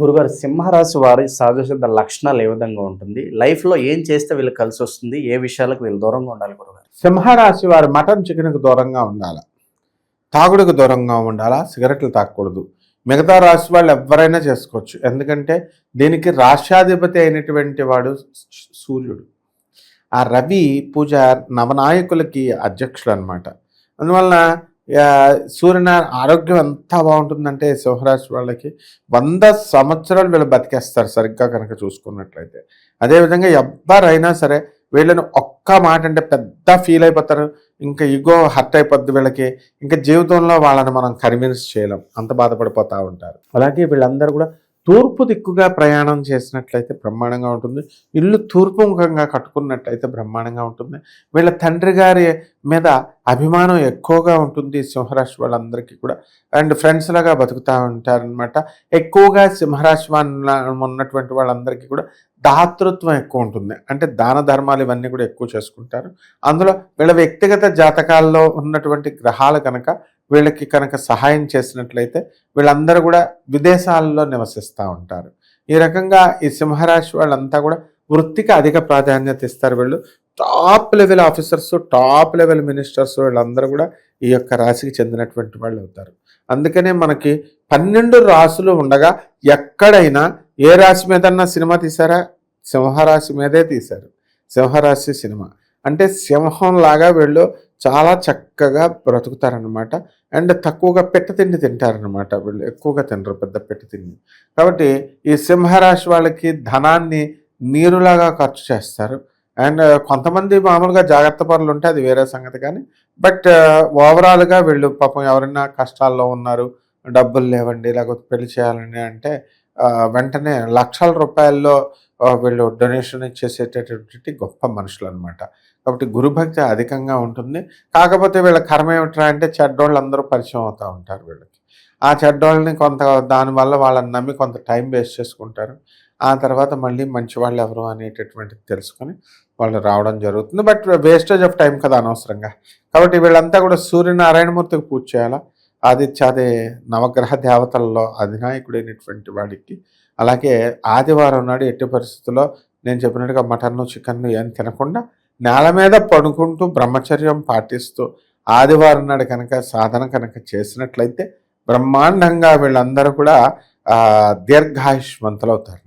గురుగారు, సింహరాశి వారి సహజ సిద్ధ లక్షణాలు ఏ విధంగా ఉంటుంది? లైఫ్‌లో ఏం చేస్తే వీళ్ళకి కలిసొస్తుంది? ఏ విషయాలకు వీళ్ళు దూరంగా ఉండాలి గురుగారు? సింహరాశి వారు మటన్ చికెన్కి దూరంగా ఉండాలి, తాగుడుకు దూరంగా ఉండాలా, సిగరెట్లు తాగకూడదు. మిగతా రాశి వాళ్ళు ఎవరైనా చేసుకోవచ్చు, ఎందుకంటే దీనికి రాష్ట్రాధిపతి అయినటువంటి వాడు సూర్యుడు. ఆ రవి పూజ నవనాయకులకి అధ్యక్షులు అనమాట. అందువలన సూర్యనారాయణ ఆరోగ్యం ఎంత బాగుంటుందంటే సింహరాశి వాళ్ళకి 100 సంవత్సరాలు వీళ్ళు బతికేస్తారు సరిగ్గా కనుక చూసుకున్నట్లయితే. అదేవిధంగా ఎవరైనా సరే వీళ్ళని ఒక్క మాట అంటే పెద్ద ఫీల్ అయిపోతారు, ఇంకా ఈగో హర్ట్ అయిపోద్ది వీళ్ళకి, ఇంకా జీవితంలో వాళ్ళని మనం కన్విన్స్ చేయలేం, అంత బాధపడిపోతూ ఉంటారు. అలాగే వీళ్ళందరూ కూడా తూర్పు దిక్కుగా ప్రయాణం చేసినట్లయితే బ్రహ్మాండంగా ఉంటుంది. ఇల్లు తూర్పు ముఖంగా కట్టుకున్నట్లయితే బ్రహ్మాండంగా ఉంటుంది. వీళ్ళ తండ్రి గారి మీద అభిమానం ఎక్కువగా ఉంటుంది సింహరాశి వాళ్ళందరికీ కూడా. అండ్ ఫ్రెండ్స్ లాగా బతుకుతూ ఉంటారనమాట. ఎక్కువగా సింహరాశి ఉన్నటువంటి వాళ్ళందరికీ కూడా దాతృత్వం ఎక్కువ ఉంటుంది, అంటే దాన ధర్మాలు ఇవన్నీ కూడా ఎక్కువ చేసుకుంటారు. అందులో వీళ్ళ వ్యక్తిగత జాతకాల్లో ఉన్నటువంటి గ్రహాలు కనుక వీళ్ళకి కనుక సహాయం చేసినట్లయితే వీళ్ళందరూ కూడా విదేశాల్లో నివసిస్తూ ఉంటారు. ఈ రకంగా ఈ సింహరాశి వాళ్ళంతా కూడా వృత్తికి అధిక ప్రాధాన్యత ఇస్తారు. వీళ్ళు top level officers, top level ministers వీళ్ళందరూ కూడా ఈ యొక్క రాశికి చెందినటువంటి వాళ్ళు అవుతారు. అందుకనే మనకి 12 రాశులు ఉండగా ఎక్కడైనా ఏ రాశి మీదన్నా సినిమా తీశారా? సింహరాశి మీదే తీశారు. సింహరాశి సినిమా అంటే సింహం లాగా వీళ్ళు చాలా చక్కగా బ్రతుకుతారనమాట. అండ్ తక్కువగా పెట్ట తిండి తింటారనమాట. వీళ్ళు ఎక్కువగా తినరు పెద్ద పెట్ట తిండి. కాబట్టి ఈ సింహరాశి వాళ్ళకి ధనాన్ని నీరులాగా ఖర్చు చేస్తారు. అండ్ కొంతమంది మామూలుగా జాగ్రత్త పనులు ఉంటే అది వేరే సంగతి, కానీ బట్ ఓవరాల్గా వీళ్ళు పాపం ఎవరైనా కష్టాల్లో ఉన్నారు, డబ్బులు లేవండి, లేకపోతే పెళ్లి చేయాలని అంటే వెంటనే లక్షల రూపాయల్లో వీళ్ళు డొనేషన్ ఇచ్చేసేటటువంటి గొప్ప మనుషులు అనమాట. కాబట్టి గురుభక్తి అధికంగా ఉంటుంది. కాకపోతే వీళ్ళ కర్మ ఏమిట్రా అంటే చెడ్డోళ్ళు అందరూ పరిచయం అవుతూ ఉంటారు వీళ్ళకి. ఆ చెడ్డోళ్ళని దానివల్ల వాళ్ళని నమ్మి కొంత టైం వేస్ట్ చేసుకుంటారు. ఆ తర్వాత మళ్ళీ మంచి వాళ్ళు ఎవరు అనేటటువంటిది తెలుసుకొని వాళ్ళు రావడం జరుగుతుంది. బట్ వేస్టేజ్ ఆఫ్ టైం కదా అనవసరంగా. కాబట్టి వీళ్ళంతా కూడా సూర్యనారాయణమూర్తికి పూజ చేయాలా. ఆదిత్యాది నవగ్రహ దేవతల్లో అధినాయకుడైనటువంటి వాడికి. అలాగే ఆదివారం నాడు ఎట్టి పరిస్థితుల్లో నేను చెప్పినట్టుగా మటన్ను చికెన్ను ఏం తినకుండా నేల మీద పడుకుంటూ బ్రహ్మచర్యం పాటిస్తూ ఆదివారం నాడు కనుక సాధన కనుక చేసినట్లయితే బ్రహ్మాండంగా వీళ్ళందరూ కూడా దీర్ఘాయుష్మంతులు అవుతారు.